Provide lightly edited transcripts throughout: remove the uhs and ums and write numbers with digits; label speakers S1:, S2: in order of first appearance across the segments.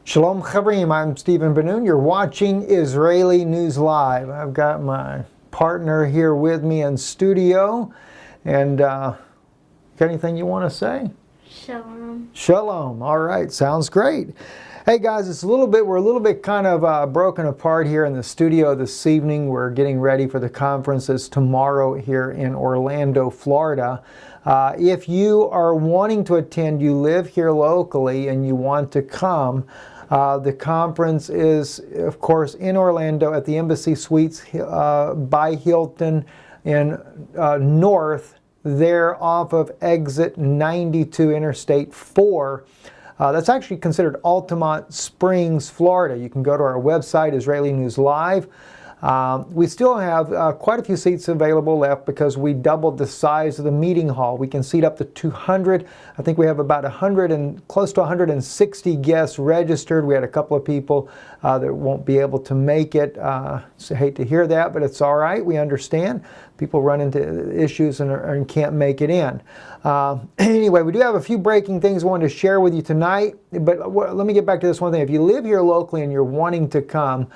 S1: Shalom Chavrim, I'm Stephen Ben-Nun. You're watching Israeli News Live. I've got my partner here with me in studio. And got anything you want to say?
S2: Shalom.
S1: Shalom. All right, sounds great. Hey guys, we're a little bit kind of broken apart here in the studio this evening. We're getting ready for the conferences tomorrow here in Orlando, Florida. If you are wanting to attend, you live here locally and you want to come, the conference is, of course, in Orlando at the Embassy Suites by Hilton in North, there off of exit 92 Interstate 4. That's actually considered Altamont Springs, Florida. You can go to our website, Israeli News Live. We still have quite a few seats available left because we doubled the size of the meeting hall. We can seat up to 200. I think we have about 100 and close to 160 guests registered. We had a couple of people that won't be able to make it. So I hate to hear that, but it's all right. We understand. People run into issues and can't make it in. Anyway, we do have a few breaking things I wanted to share with you tonight. But let me get back to this one thing. If you live here locally and you're wanting to come,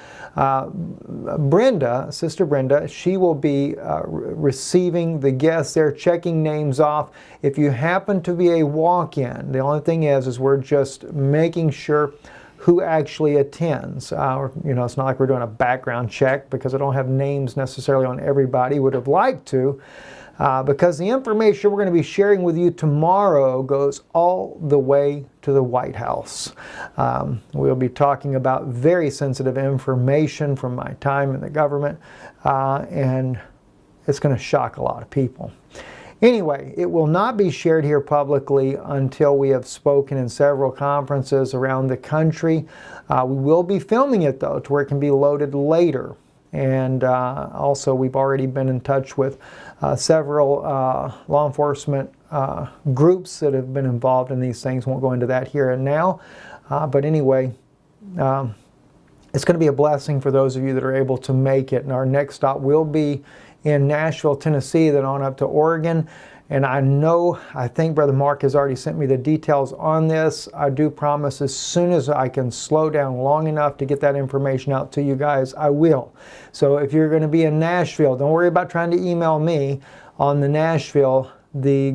S1: Brenda, Sister Brenda, she will be receiving the guests there, checking names off. If you happen to be a walk-in, the only thing is we're just making sure who actually attends. It's not like we're doing a background check because I don't have names necessarily on everybody. Would have liked to, because the information we're going to be sharing with you tomorrow goes all the way to the White House. We'll be talking about very sensitive information from my time in the government, and it's going to shock a lot of people. Anyway, it will not be shared here publicly until we have spoken in several conferences around the country. We will be filming it, though, to where it can be loaded later. And also, we've already been in touch with several law enforcement groups that have been involved in these things. Won't go into that here and now. But anyway, it's going to be a blessing for those of you that are able to make it. And our next stop will be in Nashville, Tennessee, then on up to Oregon. And I think Brother Mark has already sent me the details on this. I do promise as soon as I can slow down long enough to get that information out to you guys, I will. So if you're going to be in Nashville, don't worry about trying to email me on the Nashville. The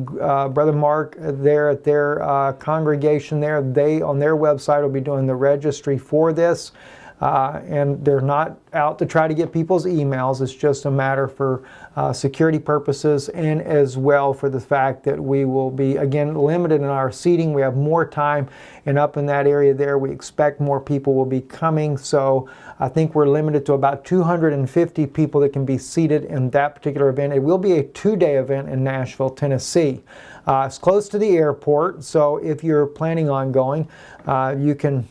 S1: Brother Mark there at their congregation there, they on their website will be doing the registry for this. And they're not out to try to get people's emails. It's just a matter for security purposes and as well for the fact that we will be, again, limited in our seating. We have more time, and up in that area there, we expect more people will be coming. So I think we're limited to about 250 people that can be seated in that particular event. It will be a 2-day event in Nashville, Tennessee. It's close to the airport, so if you're planning on going, you can.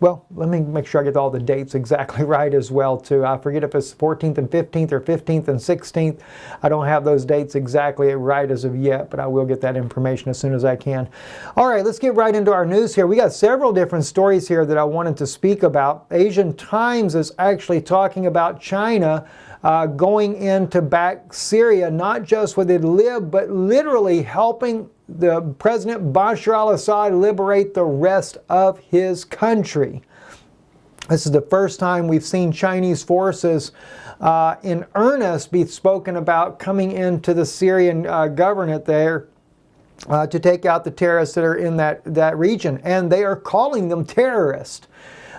S1: Well, let me make sure I get all the dates exactly right as well, too. I forget if it's 14th and 15th or 15th and 16th. I don't have those dates exactly right as of yet, but I will get that information as soon as I can. All right, let's get right into our news here. We got several different stories here that I wanted to speak about. Asian Times is actually talking about China going in to back Syria, not just with Idlib, but literally helping the President Bashar al-Assad liberate the rest of his country. This is the first time we've seen Chinese forces in earnest be spoken about coming into the Syrian governorate there to take out the terrorists that are in that region. And they are calling them terrorists.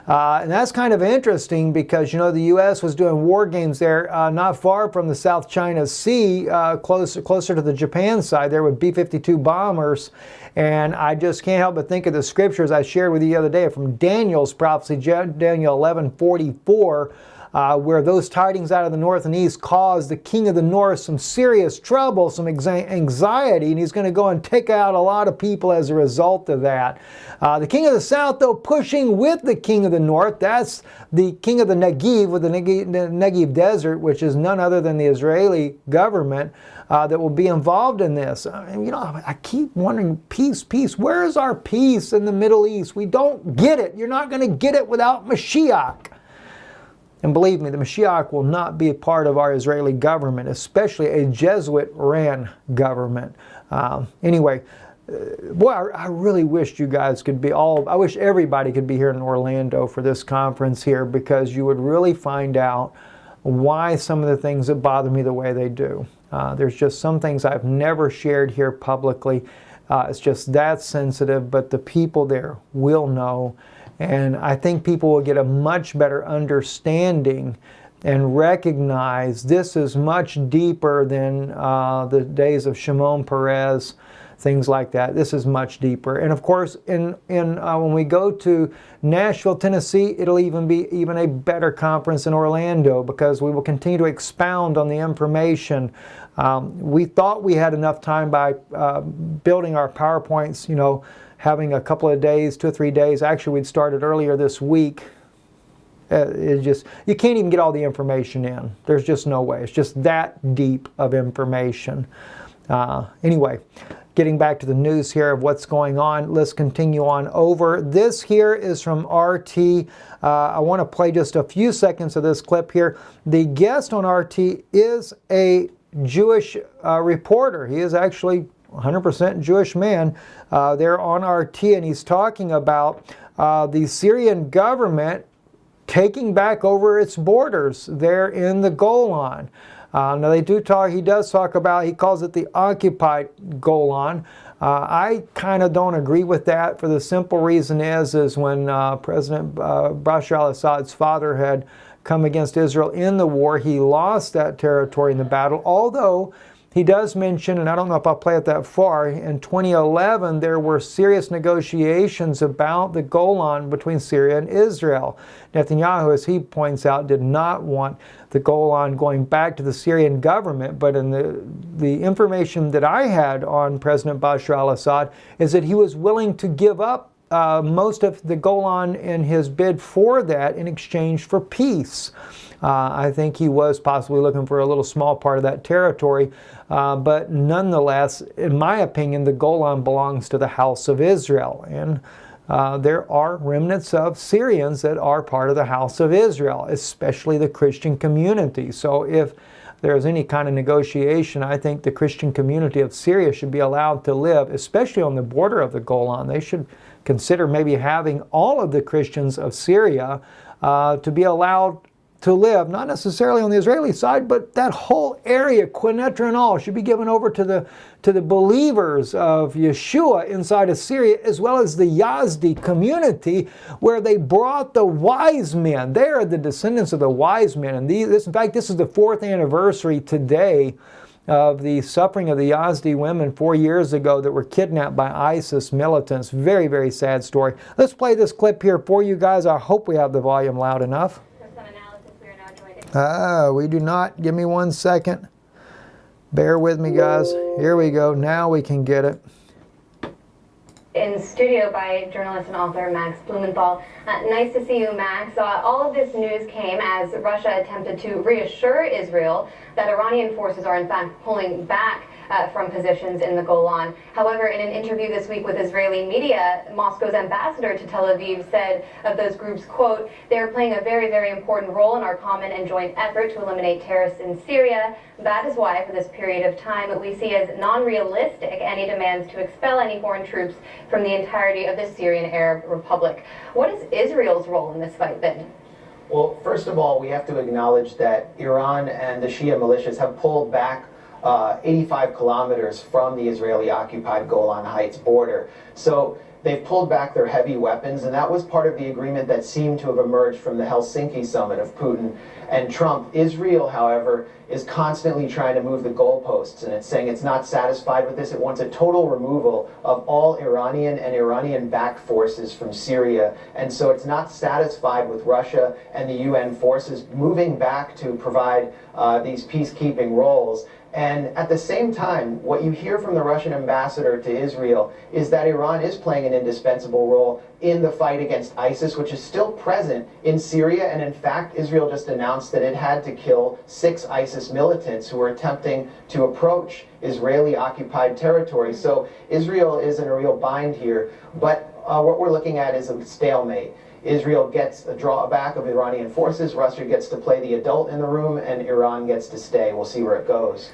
S1: And that's kind of interesting because, the U.S. was doing war games there not far from the South China Sea, closer to the Japan side there with B-52 bombers. And I just can't help but think of the scriptures I shared with you the other day from Daniel's prophecy, Daniel 11:44. Where those tidings out of the north and east caused the king of the north some serious trouble, some anxiety, and he's going to go and take out a lot of people as a result of that. The king of the south, though, pushing with the king of the north, that's the king of the Negev, with the Negev desert, which is none other than the Israeli government that will be involved in this. I keep wondering, peace. Where is our peace in the Middle East? We don't get it. You're not going to get it without Mashiach. And believe me, the Mashiach will not be a part of our Israeli government, especially a Jesuit-ran government. Anyway, boy, I really wished you guys could be I wish everybody could be here in Orlando for this conference here, because you would really find out why some of the things that bother me the way they do. There's just some things I've never shared here publicly. It's just that sensitive, but the people there will know. And I think people will get a much better understanding and recognize this is much deeper than the days of Shimon Peres, things like that. This is much deeper. And of course, when we go to Nashville, Tennessee, it'll even be a better conference in Orlando, because we will continue to expound on the information. We thought we had enough time by building our PowerPoints, having a couple of days, 2 or 3 days. Actually, we'd started earlier this week. You can't even get all the information in. There's just no way. It's just that deep of information. Anyway, getting back to the news here of what's going on, let's continue on over. This here is from RT. I want to play just a few seconds of this clip here. The guest on RT is a Jewish reporter. He is actually 100% Jewish man there on RT, and he's talking about the Syrian government taking back over its borders there in the Golan. Now he does talk about, he calls it the occupied Golan. I kind of don't agree with that, for the simple reason is when President Bashar al-Assad's father had come against Israel in the war, he lost that territory in the battle, although he does mention, and I don't know if I'll play it that far, in 2011 there were serious negotiations about the Golan between Syria and Israel. Netanyahu, as he points out, did not want the Golan going back to the Syrian government, but in the information that I had on President Bashar al-Assad is that he was willing to give up most of the Golan in his bid for that in exchange for peace. I think he was possibly looking for a little small part of that territory, but nonetheless, in my opinion, the Golan belongs to the house of Israel, and there are remnants of Syrians that are part of the house of Israel, especially the Christian community. So if there's any kind of negotiation, I think the Christian community of Syria should be allowed to live, especially on the border of the Golan. They should consider maybe having all of the Christians of Syria to be allowed to live, not necessarily on the Israeli side, but that whole area, Quneitra and all, should be given over to the believers of Yeshua inside of Syria, as well as the Yazdi community, where they brought the wise men. They are the descendants of the wise men. And in fact, this is the 4th anniversary today of the suffering of the Yazdi women 4 years ago that were kidnapped by ISIS militants. Very, very sad story. Let's play this clip here for you guys. I hope we have the volume loud enough. We do not. Give me 1 second. Bear with me, guys. Here we go. Now we can get it.
S2: In studio by journalist and author Max Blumenthal. Nice to see you, Max. All of this news came as Russia attempted to reassure Israel that Iranian forces are in fact pulling back from positions in the Golan. However, in an interview this week with Israeli media, Moscow's ambassador to Tel Aviv said of those groups, quote, "They're playing a very, very important role in our common and joint effort to eliminate terrorists in Syria. That is why, for this period of time, we see as non-realistic any demands to expel any foreign troops from the entirety of the Syrian Arab Republic." What is Israel's role in this fight then?
S3: Well, first of all, we have to acknowledge that Iran and the Shia militias have pulled back 85 kilometers from the Israeli-occupied Golan Heights border. So they've pulled back their heavy weapons, and that was part of the agreement that seemed to have emerged from the Helsinki summit of Putin and Trump. Israel, however, is constantly trying to move the goalposts, and it's saying it's not satisfied with this. It wants a total removal of all Iranian and Iranian-backed forces from Syria, and so it's not satisfied with Russia and the UN forces moving back to provide these peacekeeping roles. And at the same time, what you hear from the Russian ambassador to Israel is that Iran is playing an indispensable role in the fight against ISIS, which is still present in Syria. And in fact, Israel just announced that it had to kill 6 ISIS militants who were attempting to approach Israeli-occupied territory. So Israel is in a real bind here. But what we're looking at is a stalemate. Israel gets a drawback of Iranian forces, Russia gets to play the adult in the room, and Iran gets to stay. We'll see where it goes.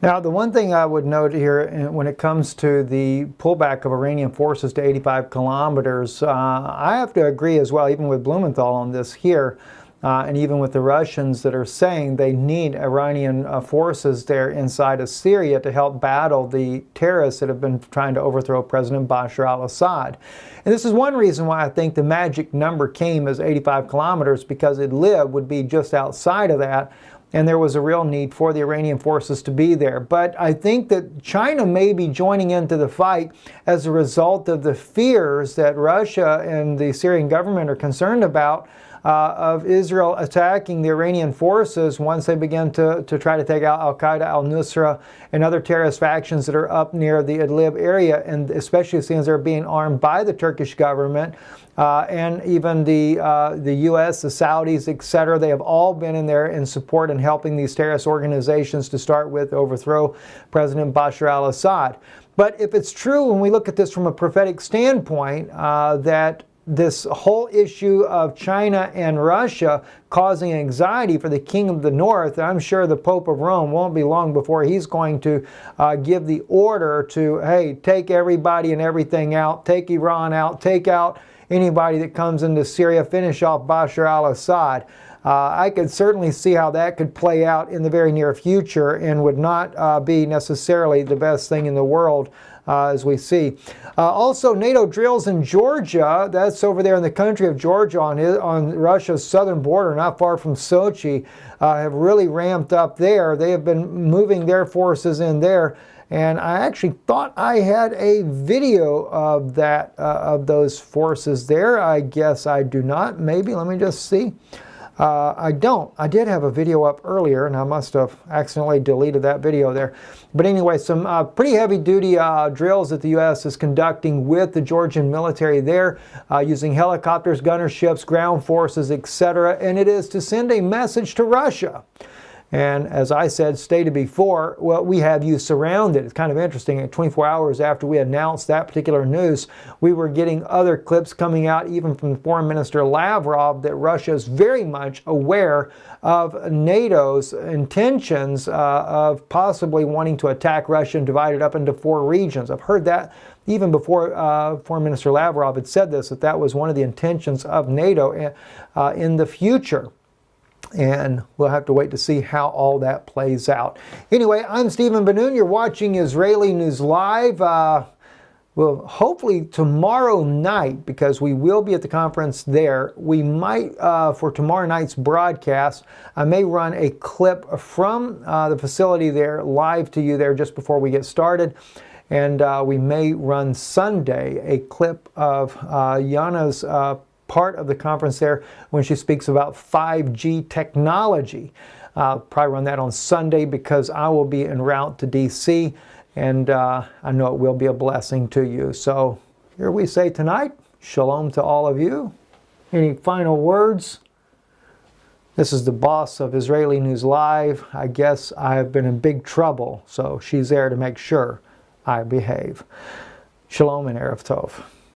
S1: Now, the one thing I would note here when it comes to the pullback of Iranian forces to 85 kilometers, I have to agree as well, even with Blumenthal on this here, and even with the Russians that are saying they need Iranian forces there inside of Syria to help battle the terrorists that have been trying to overthrow President Bashar al-Assad. And this is one reason why I think the magic number came as 85 kilometers, because Idlib would be just outside of that, and there was a real need for the Iranian forces to be there. But I think that China may be joining into the fight as a result of the fears that Russia and the Syrian government are concerned about of Israel attacking the Iranian forces once they begin to try to take out Al-Qaeda, al-Nusra, and other terrorist factions that are up near the Idlib area, and especially since they're being armed by the Turkish government and even the U.S., the Saudis, etc. They have all been in there in support and helping these terrorist organizations to start with overthrow President Bashar al-Assad. But if it's true, when we look at this from a prophetic standpoint, that this whole issue of China and Russia causing anxiety for the King of the North, I'm sure the Pope of Rome won't be long before he's going to give the order to, hey, take everybody and everything out, take Iran out, take out anybody that comes into Syria, finish off Bashar al-Assad. I could certainly see how that could play out in the very near future and would not be necessarily the best thing in the world as we see. Also, NATO drills in Georgia, that's over there in the country of Georgia on Russia's southern border, not far from Sochi, have really ramped up there. They have been moving their forces in there. And I actually thought I had a video of that, of those forces there. I guess I do not. Maybe, let me just see. I don't. I did have a video up earlier, and I must have accidentally deleted that video there. But anyway, some pretty heavy-duty drills that the U.S. is conducting with the Georgian military there, using helicopters, gunner ships, ground forces, etc. And it is to send a message to Russia. And as I stated before, well, we have you surrounded. It's kind of interesting. 24 hours after we announced that particular news, we were getting other clips coming out, even from Foreign Minister Lavrov, that Russia is very much aware of NATO's intentions of possibly wanting to attack Russia and divide it up into 4 regions. I've heard that even before Foreign Minister Lavrov had said this, that was one of the intentions of NATO in the future. And we'll have to wait to see how all that plays out. Anyway, I'm Stephen Ben-Nun. You're watching Israeli News Live. Well, hopefully tomorrow night, because we will be at the conference there, we might, for tomorrow night's broadcast, I may run a clip from the facility there live to you there just before we get started. And we may run Sunday a clip of Yana's part of the conference there when she speaks about 5G technology. I'll probably run that on Sunday because I will be en route to D.C. and I know it will be a blessing to you. So here we say tonight, shalom to all of you. Any final words? This is the boss of Israeli News Live. I guess I have been in big trouble, so she's there to make sure I behave. Shalom and Erev Tov.